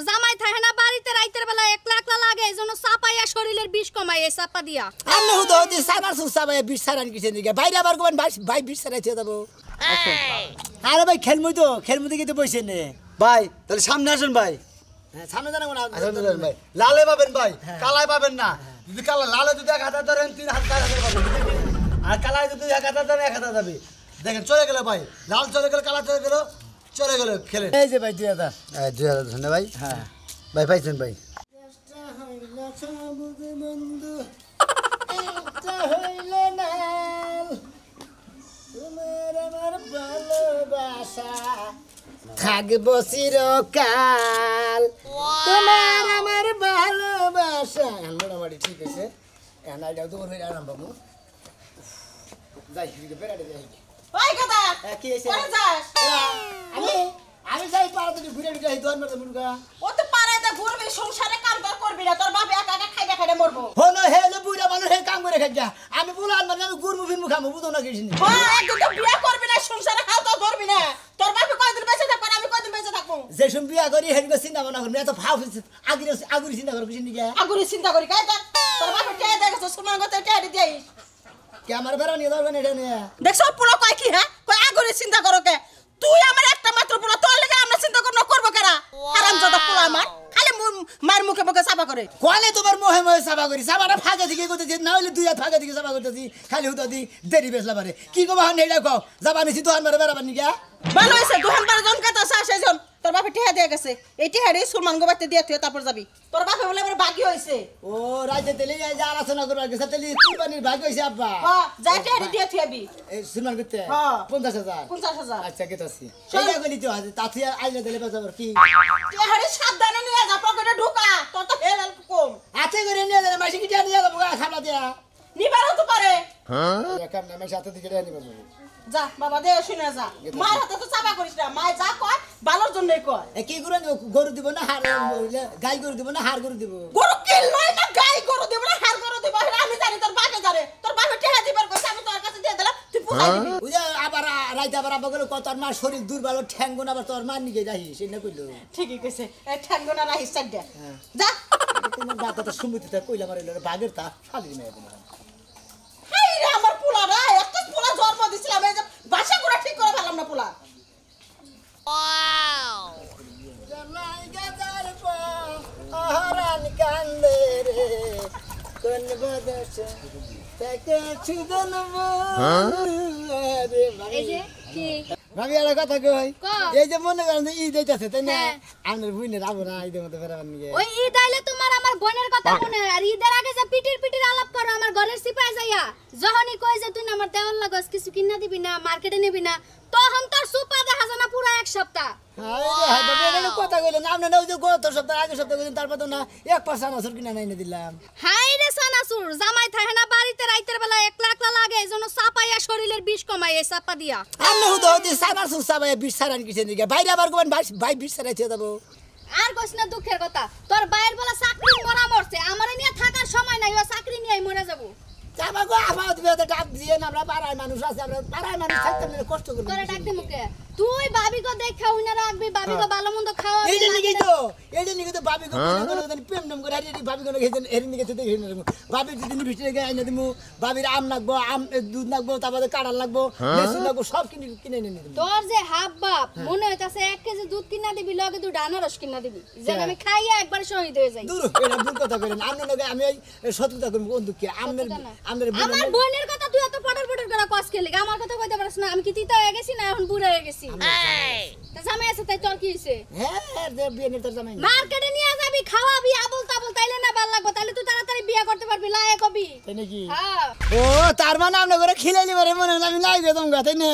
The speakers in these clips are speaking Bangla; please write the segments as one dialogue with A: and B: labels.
A: জামাই থাকে না বাড়িতে রাইতের বেলা একলা একলা লাগে এজন্য চাপাইয়া শরীরের বিষ কমায় এই চাপা দিয়া
B: আমি হুদা হতে সানাসুর চাপাইয়া বিষ সারান কিসের দিকে বাইরে আবার কোন ভাই বিষ সারাইতে যাবো আরে ভাই খেলমুই কিন্তু বসে নে
C: ভাই তাহলে সামনে আসেন ভাই।
B: সামনে জানাবো না
C: ভাই লালে পাবেন ভাই, কালাই পাবেন না। যদি কালা লালে যদি 1,000 ধরেন 3,000 পাবেন, আর কালাই যদি 1,000 ধরেন 1,000 যাবে। দেখেন চলে গেল ভাই, লাল চলে গেল, কালা চলে গেল খেলে।
B: এই যে ভাই 2000
C: 2000 ধন্যবাদ ভাই।
B: হ্যাঁ
C: ভাই পাইছেন ভাই।
B: থাকবো চিরকাল তোমার আমার ভালোবাসা। মোটামুটি ঠিক আছে, এনাইটাও তো ওর আরাম বাবু যাই বেড়াতে যাই।
D: ওই কথা
B: কি হয়েছে?
D: কোন যাস?
B: আমি যাই পাড়া থেকে ঘুরে ঘুরে যাই, দোয়ার মারতে মুরগা
D: ও তো পাড়াতে ঘুরবি, সংসারে কাম তো করবি না, তোর বাপ একা একা খাইতে খাইতে মরবো।
B: হলো হে বুড়া মানুষ হে কাম করে খাই যা, আমি বুলান মানে আমি গুরমু ফিরমু খামু, বুঝো না কিছু
D: হ্যাঁ, একদিন তো বিয়ে করবি না, সংসারে হাল তো ধরবি না। তোর বাপে কয়দিন বেঁচে থাকবে, আমি কয়দিন বেঁচে থাকবো?
B: যে সব বিয়া করি হেডবে চিন্তা ভাবনা করবি, এত ফাউ আগুরি চিন্তা করো কিছু নিকে
D: আগুরি চিন্তা করি কাই তোর বাপে টেয়ে দেখেছো সুমান গতে টেয়ে দিই
B: কে আমার বেড়া নিয়ে ধরবেন এটা নিয়ে।
D: দেখছো পুরো কয় কি হ্যাঁ কয় আগুরি চিন্তা করো কে? তুই আমার একটা মাত্র পুরো, তোর লেগে আমরা চিন্তা করবো কেরা? হারামজাদা পুরো আমার খালি মার মুখে মুখে চাপা করে।
B: কোয়ালে তোমার মোহে মোহে চাপা করি, চাপাটা ফাঁকে দিকে করতেছি, না হলে দুই হাত ফাঁকে দিকে চাপা করতেছি, খালি হুদা দি দেরি বেসলা পারে। কি কবা হন এটা কও, যাবা নিছি তো আনবারে বেড়াবার নিকে।
D: ভালো হয়েছে, দুহান বার জন কাটা সেজন তোর বাপে টেহা দিয়ে গেছে, এই টেহারে সুলমান গোবাতে দিয়ে তুই তারপর যাবি। তোর বাপে বলে এবার বাকি হয়েছে।
B: ও রাইতে তেলে যা আলোচনা করবার গেছে, তেলে কুরবানির ভাগ হইছে আব্বা।
D: হ্যাঁ, যা টেহারে দিয়ে তুই আবি।
B: এই সুলমান করতে
D: হ্যাঁ।
B: 50,000।
D: 50,000
B: আচ্ছা কেতাছি সেইটা কইলি তো আছে, তাতে আইলে দিলে বাজাবার কি
D: টেহারে সাবধানে নিয়ে যা, পকেটে ঢোকা, তোর তো হেল কম।
B: আছে করে নিয়ে যাবে, মাসি কি দিয়া নিয়ে যাবো খাবলা দিয়া।
D: নিবারও তো পারে।
B: একাম না মাসি হাতে দিকে নিয়ে যাবো।
D: যা বাবা দে শুনে যা, মার হাতে তো চাপা করিস না, মায় যা কয় ভালোর জন্যই কয়।
B: কি করে গরু দিব না হার, গাই গরু দিব না হার গরু দিব?
D: গরু কিল নয় না, গাই গরু দিব না হার গরু দিব, এটা আমি জানি, তোর বাপে জানে। তোর বাপে টেহা দিবার কইছে, আমি তোর কাছে দিয়ে দিলাম, তুই পুষাই দিবি।
B: ওই যে আবার রাইতে আবার আব্বা গেল তোর মার শরীর দুর্বল, ঠ্যাঙ্গুন আবার তোর মার নিকে যাই, সেই না কইলো।
D: ঠিকই কইছে, এই ঠ্যাঙ্গনা রাহিস সাইড দে যা।
B: তোমার বাবা তো সুমতিতে কইলা মারিল বাঘের তা শালির মেয়ে তোমার।
D: হাই রে আমার পোলা রে, এত পোলা জন্ম দিছিলাম, এই যে বাসা গুড়া ঠিক করে ফেললাম না পোলা।
B: জামাই গাজার পা আহারান কান্দে রে, কোন বদছে তাকে ছুদনব।
A: এই যে কি
B: ভাবি একটা কথা কই, এই যে মনে করেন যে ঈদ হইতাছে তাই না,
A: হ্যাঁ।
B: আমার বুইনের আবো না ঈদের মধ্যে বেড়াবার নিয়ে।
A: ওই ঈদ আইলে তোমার আমার বোনের কথা মনে হয়, আর ঈদের আগে যে পিটির আলাপ করো আমার ঘরের সিপাই যাইয়া, যখনই কই যে তুই না আমার দেওয়ার লাগস কিছু কিনা দিবি না, মার্কেটে নিবি না, তখন তোর সুপা দেখা যায় না পুরো এক সপ্তাহ।
B: হায় বাবা এটা কথা কইলেন আপনি না, ওই যে গত সপ্তাহ আগের সপ্তাহ কইলেন, তারপর তো না 1% আসর কিনা নাই দিলাম।
A: হাই রে সানাসুর, জামাই থাকে না বাড়িতে রাইতের বেলা একলা একলা লাগে এজন্য চাপাইয়া শরীরের বিষ কমায় এই চাপা দিয়া।
B: আমি হুদা হতে সানাসুর চাপাইয়া বিষ সারান কিসের দিকে বাইরে আবার কোন ভাই বিষ সারাইতে যাবো।
A: আর কইছ না দুঃখের কথা, তোর বাইরের বেলা চাকরি মরা মরছে, আমারে নিয়ে থাকার সময় নাই, ও চাকরি নিয়ে মরে যাবো।
B: যাবা গো আমার তুমি তো ডাক দিয়ে না, আমরা পাড়ার মানুষ আছে, আমরা পাড়ার মানুষ থাকতে আমরা কষ্ট করব।
A: করে ডাক দে মুখে, তুই ভাবি গো দেখা উইনা রাখবি, ভাবি গো ভালো মন্দ খাওয়া।
B: এইটা নিকে তো ভাবি গো প্রেম নাম করে হারিয়ে ভাবি গো গেছেন এর নিকে তো দেখে না। ভাবি যদি বৃষ্টি লেগে আইনা দিমু, ভাবির আম লাগবো, দুধ লাগবো, তারপরে কাঁড়া লাগবো, লেসু লাগবো, সব কিনে এনে দিমু।
A: তোর যে হাব বাপ মনে হইতাছে 1 কেজি দুধ কিনা দিবি, লগে দুধ আনারস কিনা দিবি, যেন আমি খাইয়া একবার শহীদ হয়ে যাই।
B: দূর এটা ভুল কথা কইলেন, আমনে লগে আমি এই শত্রুতা করব বন্ধু কি আমনের
A: আমার বোনের কথা তুই এত পটর করে কস খেলি, আমার কথা কইতে পারছ না? আমি কি তিতা হয়ে গেছি না এখন বুড়া হয়ে গেছি? তা জামাই আছে তাই তোর কি হইছে?
B: হ্যাঁ যে বিয়ে নিতে জামাই
A: মার্কেটে নিয়ে যাবি, খাওয়াবি, আবল তাবল, তাইলে না ভালো লাগবে, তাইলে তুই তাড়াতাড়ি বিয়ে করতে পারবি, লায়ক হবি।
B: তাই নাকি?
A: হ্যাঁ
B: ও তার মানে আমনে করে খিলাইলি পারে মনে হয় আমি নাই গেতাম গা তাই না?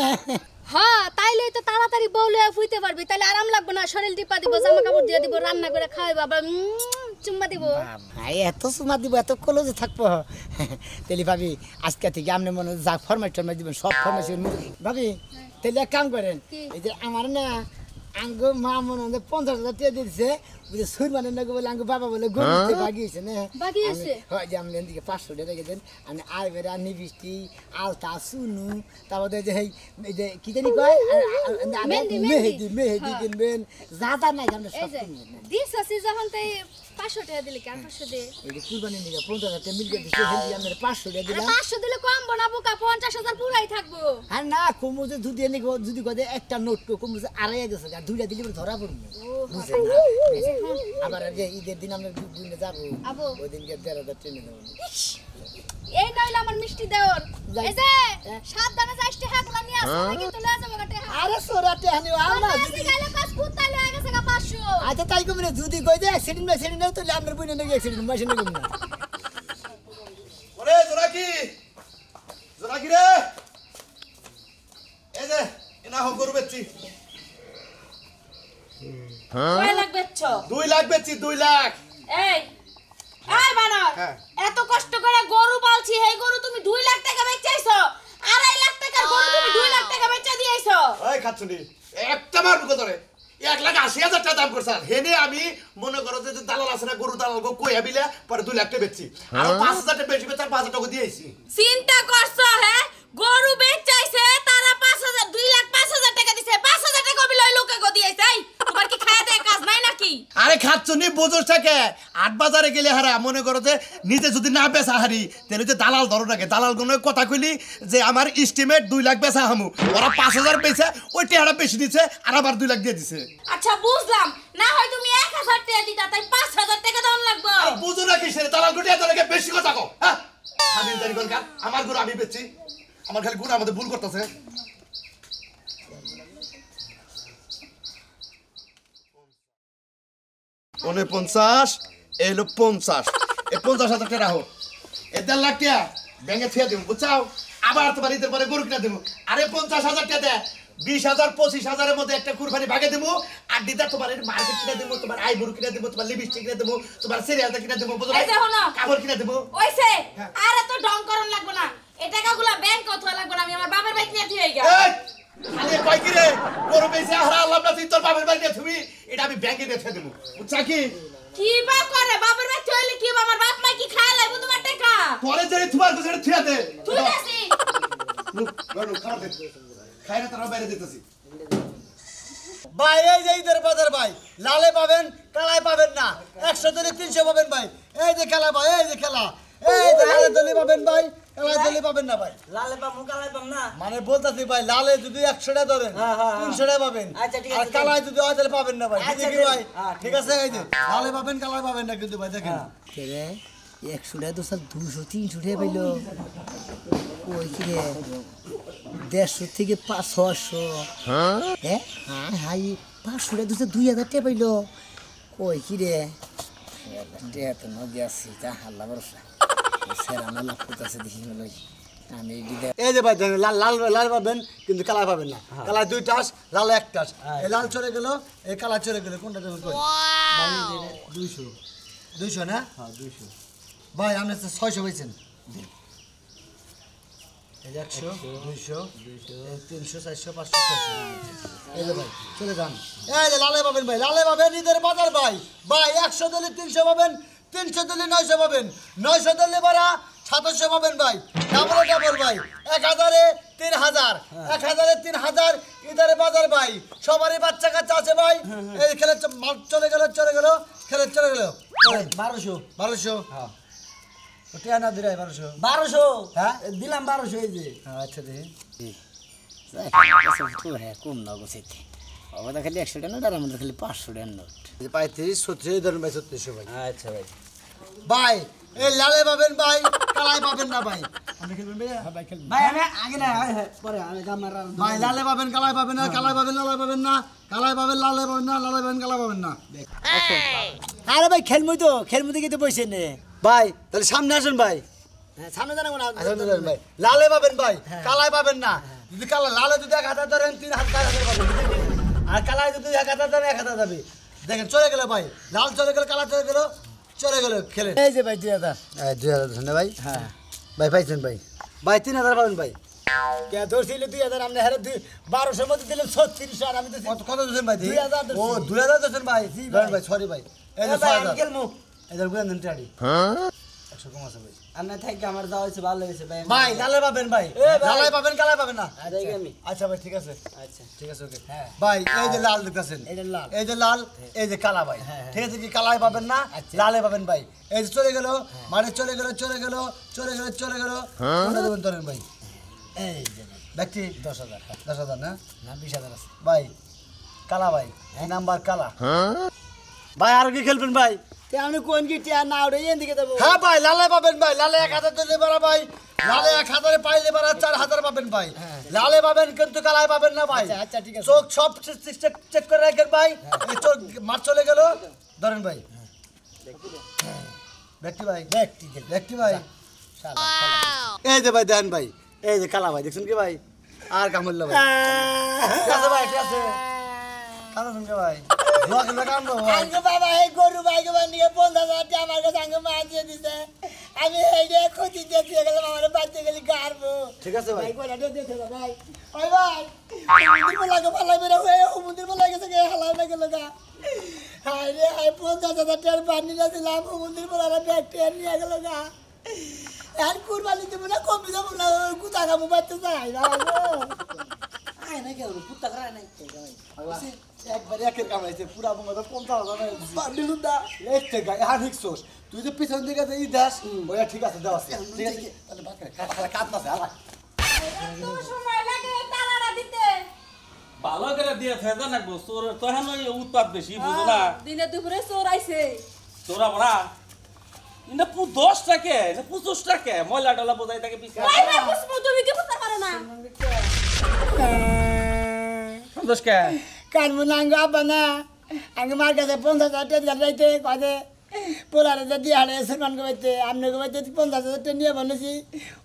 A: হ্যাঁ, তাইলে তো তাড়াতাড়ি বউলে ফুইতে পারবি, তাইলে আরাম লাগবে না, শরীর টিপা দিব, জামা কাপড় দিয়ে দিব, রান্না করে খাওয়াইব, আবার চুম্মা দিব।
B: ভাই এত সুমা দিব, এত কলজে থাকবো তেলি ভাবি আজকে থেকে আপনি মনে যা ফরমাইশ দিবেন সব ফরমাইশ ভাবি। তাহলে এক কাম করেন, এই যে আমার না আঙ্গো মা মনে হয় 50,000 টাকা দিয়েছে বুঝে সুর মানে না বলে আঙ্গো বাবা বলে গরুতে বাগিয়েছে না
A: বাগিয়েছে?
B: হয় যে আমি এদিকে 500 টাকা রেখে দেন আমি আই বেরা নিবিষ্টি আলতা সুনু তারপরে যে এই যে কি জানি কয় মেহেদি কিনবেন যা যা নাই আমরা
A: এই
B: সব
A: যে
B: কিনবেন
A: দিস আছে যখন তাই 500 টাকা দিলে কি আর 500 দে
B: ওই যে কুরবানি নিয়ে 50,000 টাকা মিল দিয়েছে হেদি আমরা 500 টাকা
A: আরে
B: দিলাম
A: 500 দিলে কম বনা বোকা 50,000 পুরাই থাকবো
B: আর না কমু যে যদি এনে যদি কয় একটা নোট কমু যে আড়াই গেছে আর দুইটা দিলে পরে ধরা পড়বে বুঝছেন না আবার যে ঈদের দিন আমরা দুইনে যাব
A: আবো।
B: ওই দিনকে 1,500 ট্রেনে যাব
A: এই নইলে আমার মিষ্টি দেওর এই যে সাবধানে যাইস তে হাগুলা নিয়ে আসো কিন্তু লয়ে যাবো গটে
B: আরে সোরাতে হানি আলা
A: যদি গাইলে কাজ কুত্তাই লয়ে গেছে গা 500
B: আচ্ছা তাই কমনে যদি কই যে অ্যাক্সিডেন্ট নাই তো আমরা বইনে নাকি অ্যাক্সিডেন্ট মাসে নাকি না
E: ওরে জোনাকি জোনাকি রে এই যে এনা হোক গরু বেচছি
D: কয় লাখ বেচছ
E: 2 লাখ বেচছি 2 লাখ
D: এই এই বানর
E: হ্যাঁ।
D: এত কষ্ট করে গরু পালছি এই গরু তুমি 2 লাখ টাকা বেচাইছো 2.5 লাখ টাকার গরু তুমি 2 লাখ টাকা বেচা দিয়েছো
E: ওই খাচ্ছুনি একটা মার বুকে ধরে 1,80,000 টাকা দাম করছ হেনে আমি মনে করো যে দালাল আছে না গরু দালাল গো কই আবিলে পরে 2 লাখ টাকা বেচছি আর 5,000 টাকা বেশি বেচার 5,000 টাকা দিয়েছি
D: চিন্তা করছো হ্যাঁ গরু বেচাইছে তারা 5,000 2 লাখ 5,000 টাকা দিছে 5,000 টাকা বিলয় লোকে গো দিয়েছে তোমার কি খায়া দেয় কাজ নাই নাকি
E: আরে খাচ্ছুনি বোঝস থাকে 8 বাজারে গেলে হারা মনে করো যে নিজে যদি না বেচা হারি তাহলে যে দালাল ধরো নাকি দালাল কোন কথা কইলি যে আমার এস্টিমেট 2 লাখ বেচা হামু ওরা 5,000 পেয়েছে ওই টাকাটা বেশি দিছে আর আবার 2 লাখ দিয়ে দিছে
D: আচ্ছা বুঝলাম না হয় তুমি 1,000 টাকা দিতা তাই 5,000 টাকা দাম লাগবে
E: আর বুঝো না কিসের দালাল কোটি এত লাগে বেশি কথা কও হ্যাঁ স্বাধীন তারিখ কোন আমার গরু আমি বেচছি আমার খালি গুণ আমাদের ভুল করতেছে পনে 50 এলো 50 এই 50,000 টাকা রাখো এ 1.5 লাখ টাকা ব্যাংকে থিয়া দিব বুঝছাও আবার তোমার ঈদের পরে গরু কিনা দিব আরে 50,000 টাকা দে 20,000 25,000 এর মধ্যে একটা কুরবানি ভাগে দেবো আর দিদা তোমার মার্কেট কিনা দেবো তোমার আই গরু কিনা দেবো তোমার লিপস্টিক কিনা দেবো তোমার সিরিয়ালটা কিনা দেবো বুঝো
D: এই দেখো না।
E: কাপড় কিনা দেবো
D: ওইছে আর এত ঢং করন লাগবে না এই টাকাগুলো ব্যাংক অথবা লাগবে না আমি আমার বাবার বাইক নিয়ে দিয়ে গেল
E: এই খালি কই কি রে গরু বেচে হারা আল্লাহ না তুই তোর বাবার বাড়িতে তুমি এটা আমি ব্যাংকে দিয়ে দেবো বুঝছা কি
D: কি বা করে বাবার বাইক হইলে কি বা আমার বাপ মা কি খায় লাগবে তোমার টাকা
E: পরে যে তোমার কাছে থিয়া দে
D: তুই দেছি
E: গরু খাবার দে খাই না তারা বাইরে দিতেছি
C: ভাই এই যে ঈদের বাজার ভাই লালে পাবেন কালায় পাবেন না 100 দলে 300 পাবেন ভাই এই যে খেলা ভাই এই যে খেলা এই যে লালে দলে পাবেন ভাই কালায় দলে পাবেন না ভাই
F: লালে পাম কালাই পাম না
C: মানে বলতাছি ভাই লালে যদি 100 টাকা ধরেন
F: হ্যাঁ, হ্যাঁ,
C: 300 টাকা পাবেন
F: আচ্ছা, ঠিক আছে,
C: আর কালায় যদি হয় তাহলে পাবেন না ভাই ঠিক
F: আচ্ছা,
C: আছে ভাই
F: হ্যাঁ,
C: ঠিক আছে এই যে লালে পাবেন কালায় পাবেন না কিন্তু ভাই দেখেন
B: রে 100 টাকা তো স্যার 200 300 টাকা পাইলো ওই কি রে 150 থেকে 600 হ্যাঁ হ্যাঁ হাই 500 টাকা তো 2,000 টাকা পাইলো ওই কি রে টাকা তো নদী আসি তা আল্লাহ ভরসা স্যার আমার লাভ করতেছে দেখি লই আমি দিদা
C: এই যে ভাই দেখেন লাল লাল লাল পাবেন কিন্তু কালায় পাবেন না কালায় 2 টাস লাল 1 টাস এই লাল চলে গেল এই কালা চলে গেল কোনটা দেবেন কই 200 200 না হ্যাঁ 200 ভাই আপনি 600 পাইছেন এই 100 200 300 400 500 600 এই যে ভাই চলে যান এই যে লালে পাবেন ভাই লালে পাবেন ঈদের বাজার ভাই ভাই 100 দলে 300 পাবেন 300 দলে 900 পাবেন 900 দলে বাড়া 700 পাবেন ভাই ডাবল ডাবল ভাই 1000 এ 3000 1000 এ 3000 ঈদের বাজার ভাই সবারই বাচ্চা কাচ্চা আছে ভাই এই খেলে চলে গেল খেলে চলে গেল 1200 হ্যাঁ ওটা না দিরাই 1200 হ্যাঁ
F: দিলাম 1200 এই যে
C: আচ্ছা দেখি
B: কম না গোছাইতে ওটা খালি 100 টাকা নোট আর আমাদের খালি 500 টাকা নোট
C: 35 36 ধরুন ভাই 3600 ভাই
F: আচ্ছা ভাই
C: ভাই এই লালে পাবেন ভাই কালাই পাবেন না ভাই আপনি খেলবেন ভাই হ্যাঁ ভাই খেলবেন
F: ভাই আমি আগে না পরে আমি গামার
C: ভাই লালে পাবেন কালাই পাবেন না কালাই পাবেন লালে পাবেন না কালাই পাবেন লালে পাবেন না লালে পাবেন কালাই পাবেন না
B: আরে ভাই খেলমুই কিন্তু বসে নে
C: ভাই তাহলে সামনে আসুন ভাই
B: সামনে জানাবো না
C: আসুন ভাই লালে পাবেন ভাই কালাই পাবেন না যদি কালা লালে যদি 1000 ধরেন 3000 পাবেন আর কালাই যদি 1000 ধরেন 1000 যাবে দেখেন চলে গেল ভাই লাল চলে গেল কালা চলে গেল খেলেন
B: এই যে ভাই 2000
C: 2000 ধন্যবাদ ভাই হ্যাঁ ভাই পাইছেন ভাই ভাই 3000 পাবেন ভাই
B: কে ধরছিল 2000 আমনে হারে 1200 মধ্যে দিলেন 36 আর আমি তো
C: কত দিছেন ভাই
B: 2000
C: ও 2000 দিছেন ভাই ধরেন ভাই সরি ভাই এই যে 6000
F: গেলমু
C: এদের বুঝেন দেন টাড়ি 100 কম আছে ভাই
F: আন্না থেকে আমার যাওয়া হয়েছে ভালো লেগেছে ভাই
C: ভাই লালে পাবেন ভাই লালে পাবেন কালাই পাবেন না
F: যাই আমি
C: আচ্ছা ভাই ঠিক আছে
F: আচ্ছা
C: ঠিক আছে ওকে ভাই এই যে লাল দেখতেছেন
B: এই যে লাল।
C: এই যে লাল এই যে কালা ভাই ঠিক আছে কি কালাই পাবেন না লালে পাবেন ভাই এই যে চলে গেল মানে চলে গেল কোনটা দেবেন ধরেন ভাই
B: এই যে
C: ব্যক্তি
B: 10000
C: 10,000 না
B: না 20000 আছে
C: ভাই কালা ভাই এই নাম্বার কালা ভাই আর কি খেলবেন ভাই
B: তে আমি কোন কি টিয়া না ওরে এদিকে দেব
C: হ্যাঁ ভাই লালে পাবেন ভাই লালে 1000 দিলে পারা ভাই লালে 1000 পাইলে পারা 4000 পাবেন ভাই লালে পাবেন কিন্তু কালাই পাবেন না ভাই
B: আচ্ছা, আচ্ছা, ঠিক আছে।
C: চোখ সব চেক করে রাখেন ভাই এই চোখ মার চলে গেল ধরেন ভাই ব্যক্তি ভাই ব্যক্তি ভাই এই যে ভাই দেন ভাই এই যে কালা ভাই দেখছেন কি ভাই আর কামড়ল ভাই ঠিক আছে ভাই ঠিক আছে কালো সঙ্গে ভাই দোয়া খেলে কামড় ভাই
B: আঙ্গ বাবা এই গরু ভাইকে বানিয়ে 50000 টাকা আমার কাছে আঙ্গ মা দিয়ে দিছে আমি এই যে ক্ষতি দিয়ে গেলাম আমার বাচ্চা গেলি গারবো
C: ঠিক আছে ভাই
B: ভাই কোলা দিয়ে দিতে ভাই ওই ভাই মন্দির বলাকে ভালাই বেরা হয়ে ও মন্দির বলা গেছে কে হালাই না গেল গা হায় রে হায় 50000 টাকার বানি না দিলাম ও মন্দির বলারা ব্যাগ টেন নিয়ে গেল গা আর কুরবানি দেব না কমে যাব না কুতা কামু বাচ্চা যাই বাবা
F: আয় না গেল পুত্তা করা নাই
C: একবার একের কামাইছে পুরা বঙ্গটা 50,000 দিলুন দা লেটে গায় আর হিকসোস তুই যে পিছন দিকে যে ই দাস ওয়া ঠিক আছে দাও আছে ঠিক আছে তাহলে বাকরে কাট না আলা
A: সময় লাগে তালাটা দিতে
G: ভালো করে দিয়ে ফেদা না গো তোর তখন ওই উৎপাদ বেশি বুঝো না
A: দিনে দুপুরে চোর আইছে
G: তোরা বড়া ইনা 10 টাকা না 25 টাকা ময়লা ডলা বোঝাই থাকে পিছে
A: ভাই ভাই বুঝবো তুমি কি বুঝতে পারো না
G: দোষ কে
B: কানমু নাঙ্গ আবানা আঙ্গ মার কাছে 50000 টাকা যাইতে কদে পোলারে যদি হাড়ে সরমান গবাইতে আমনে গবাইতে 50000 টাকা নিয়ে বলেছি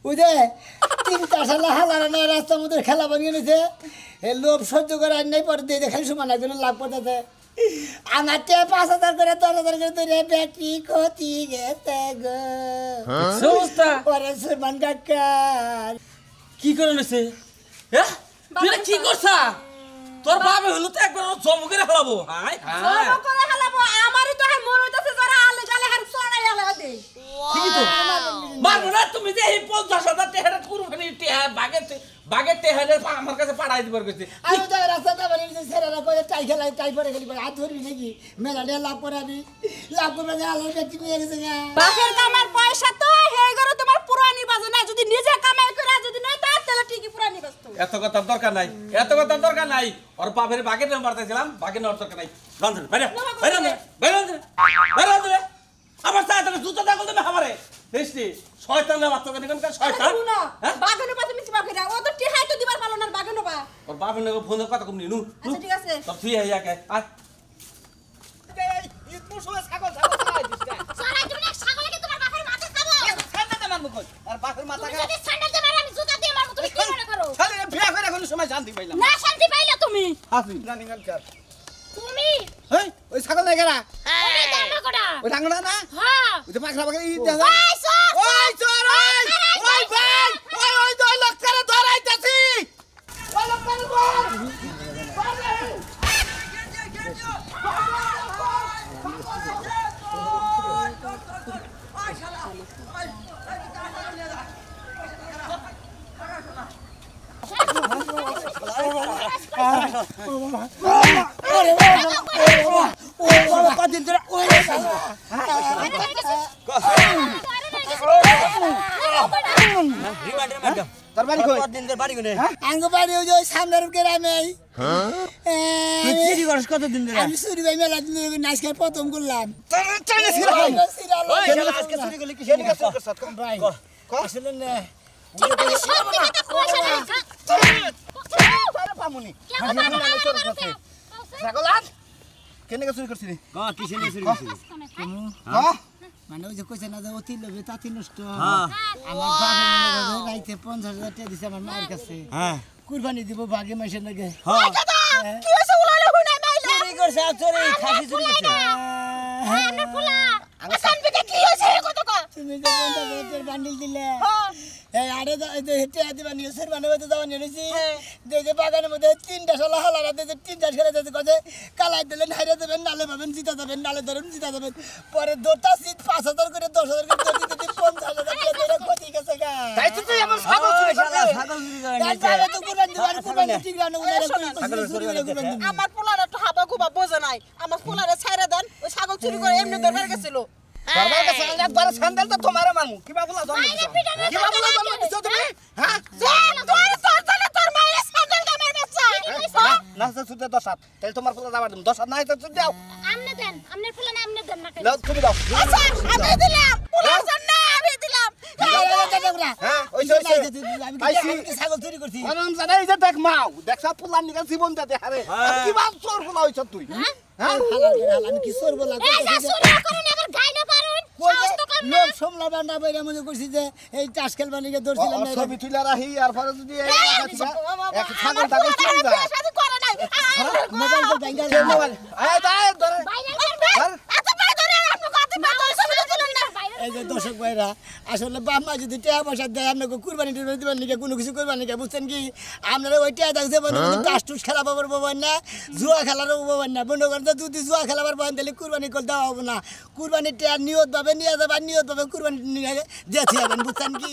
B: উদে 3-4 সাল হালারে না রাস্তা মধ্যে খেলা বানিয়ে নিছে এ লোভ সহ্য করে আর নাই পরে দিয়ে দেখাই সমান একজন লাভ করতেছে আমার 5,000 করে 10,000 করে তোরে ব্যাটারি ক্ষতি গেছে গো
G: সমস্যা
B: পরে সরমান কাকার
G: কি করে নছে হ্যাঁ তুই এটা কি করছা তোর বাবা হলো তো একবার জম করে হালাবো হাই হাই
A: জমা করে হালাবো আমারই তো মন হইতাছে যারা আলে গালে হার ছড়াই আলে দে
G: ঠিকই তো মারবো না তুমি যে এই 50,000 টাকা কুরবানি টাকা বাগের টাকা আমার কাছে পাঠাই দিবার কইছে
B: আমি তো রাস্তাটা বানিয়ে সেরারা করে টাই খেলাই টাই পরে গেলি হাত ধরবি নাকি মেলাটা লাভ করাবি লাভ করবে না আলোর ব্যক্তি নিয়ে গেছে না
A: বাপের কামার পয়সা তো হেই গরো তোমার পুরানি বাজে না যদি নিজে কামাই করে যদি নাই তাহলে ঠিকই পুরানি বাজতো
G: এত কথার দরকার নাই ওর বাপের বাগের নাম্বার দিয়েছিলাম বাগের নেওয়ার দরকার নাই রান্ধরে বাইরে আমার সাথে তুমি জুতো দাগল দেবে আমারে দেখছি শয়তানের বাচ্চা কেন শয়তান
A: শুনো বাগানে পাশে মিছি বাপে ও তো টিহাই তো দিবার ভালো না বাগানো বা
G: ওর বাপের নাকি ফোনে কথা কম নিনু
A: আচ্ছা ঠিক আছে
G: সব তুই আইয়াকে আয়
A: সারা তুমি ছাগলকে তোমার বাপের মাথা খাবো
F: ঠান্ডাতে মারবো কই আর বাপের মাথা
A: তুমি যদি স্যান্ডেল দিয়ে মারো আমি জুতা দিয়ে মারবো তুমি কি মনে করো
F: খালি বিয়া করে কোনো সময় শান্তি পাইলাম
A: না শান্তি পাইলা তুমি
F: হাসি জানি গান কার
A: তুমি
F: হেই ওই ছাগল নাই গেরা
A: ওই দাঁড়া কোডা
F: ওই ডাঙ্গনা না
A: হ্যাঁ
F: ওই তো পাখরা পাখরা ই দেখা
A: ওই সব
F: ওই চোর ওই ভাই ওই দুই লোক করে ধরাইতাছি ওই লোক করে ধর
B: কদিন ধরে ওই
F: তোর বাড়ি কই দিন ধরে বাড়ি কোনে
B: আঙ্গ বাড়ি ওই যে সামনের গ্রামে
F: তুই চুরি করছ কত দিন ধরে
B: আমি চুরি ভাই মেলা দিন ধরে নাচকে প্রথম করলাম
F: চাইলে ছিল
B: ওই
F: আজকে চুরি করলি কি চুরি করছ
B: ভাই আসলে না
A: তুমি সত্যি কথা কইছ না
F: আরে পামুনি
A: ছাগল
F: কেনে চুরি করছিস
C: কিসে নিয়ে চুরি করছিস
B: মানে ওই যে কইছে না যে অতি লোভে তাতি নষ্ট আমার বাবা রাইতে 50,000 টাকা দিছে আমার মায়ের কাছে কুরবানি দিব ভাগে মাসের লাগে
A: কি হইছে উলালে হই নাই মাইলা
F: চুরি করছে চুরি খাসি চুরি করছে
A: আমার পোলা আমি শান্তিতে কি হইছে কত কো
B: তুমি যে 50,000 বান্ডিল দিলে এই আরে হেঁটে দিবা নিউজের বানাবে তো যাওয়া নিয়েছি দেখে বাগানের মধ্যে 3টা শালা হালারা দিয়েছে 3টা ছেলে দিয়েছে কাজে কালাই দিলেন হাইরে দেবেন নালে পাবেন জিতা যাবেন নালে ধরেন জিতা যাবেন পরে দোটা সিট 5,000 করে 10,000 করে দিতে দিতে 50,000 টাকা ক্ষতি গেছে গা
F: তাই তো তুই আমার ছাগল চুরি করলে
B: তাহলে তো কোরবান দিবার কোরবান ঠিক রানো
D: আমার পোলার একটু হাবা গুবা বোঝে নাই আমার পোলারে ছাইরা দেন ওই ছাগল চুরি করে এমনি দরবার গেছিল
F: বাবার কাছে একবার স্যান্ডেল তো তোমারে মারমু কিবা বলা জন্ম দিছো কিবা বলা জন্ম দিছো তুমি হ্যাঁ
D: তোর মায়ের ছাগল আমার বাচ্চা
F: না না সুতে 10 হাত তাহলে তোমার ফুলা যাবার দিম 10 হাত নাই তো তুমি দাও
A: আমনে দেন আমনের ফুলা না আমনে দেন না
F: নাও তুমি দাও
D: আচ্ছা আমি দিলাম পোলার জন্য আমি দিলাম
F: হ্যাঁ ওই
B: আমি ছাগল চুরি করছি
F: আরাম জানা এই যে দেখ মাও দেখছ ফুলার নিকা জীবন দে হারে কিবা চোর ফুলা হইছ তুই হ্যাঁ
B: আমি কি সরব লাগবে
A: এই যা শুরু করুন আবার গাইনা পারুন সাহস তো কম না
B: লোক সমলা বান্ডা বাইরা মনে করছি যে এই টাস খেলবা নিকে ধরছিলাম না
F: ছবি তুইলা রাহি আর পরে যদি এক ছাগল টাগল চুরি যায়
D: সাথে করে নাই
B: মোবাইল তো ব্যাংকে
F: মোবাইল আয় দাই ধরে
A: বাইরে করবে
D: এত পাই ধরে আপনি কত পাই ধরে ছবি তুলেন না
B: এই যে দর্শক ভাইরা আসলে বাপ মা যদি টাকা পয়সা দেয় আপনাকে কুরবানি টুরবানি দিবেন নিকে কোনো কিছু করবেন নিকে বুঝছেন কি আপনারা ওই টাকা দেখছে টাস টুস খেলা পাবার পাবেন না জুয়া খেলারও পাবেন না মনে করেন যদি জুয়া খেলাবার পাবেন তাহলে কুরবানি করে দেওয়া হবে না কুরবানির টাকা নিয়ত পাবে নিয়ে যাবেন নিয়ত পাবে কুরবানি নিয়ে যেতে হবেন বুঝছেন কি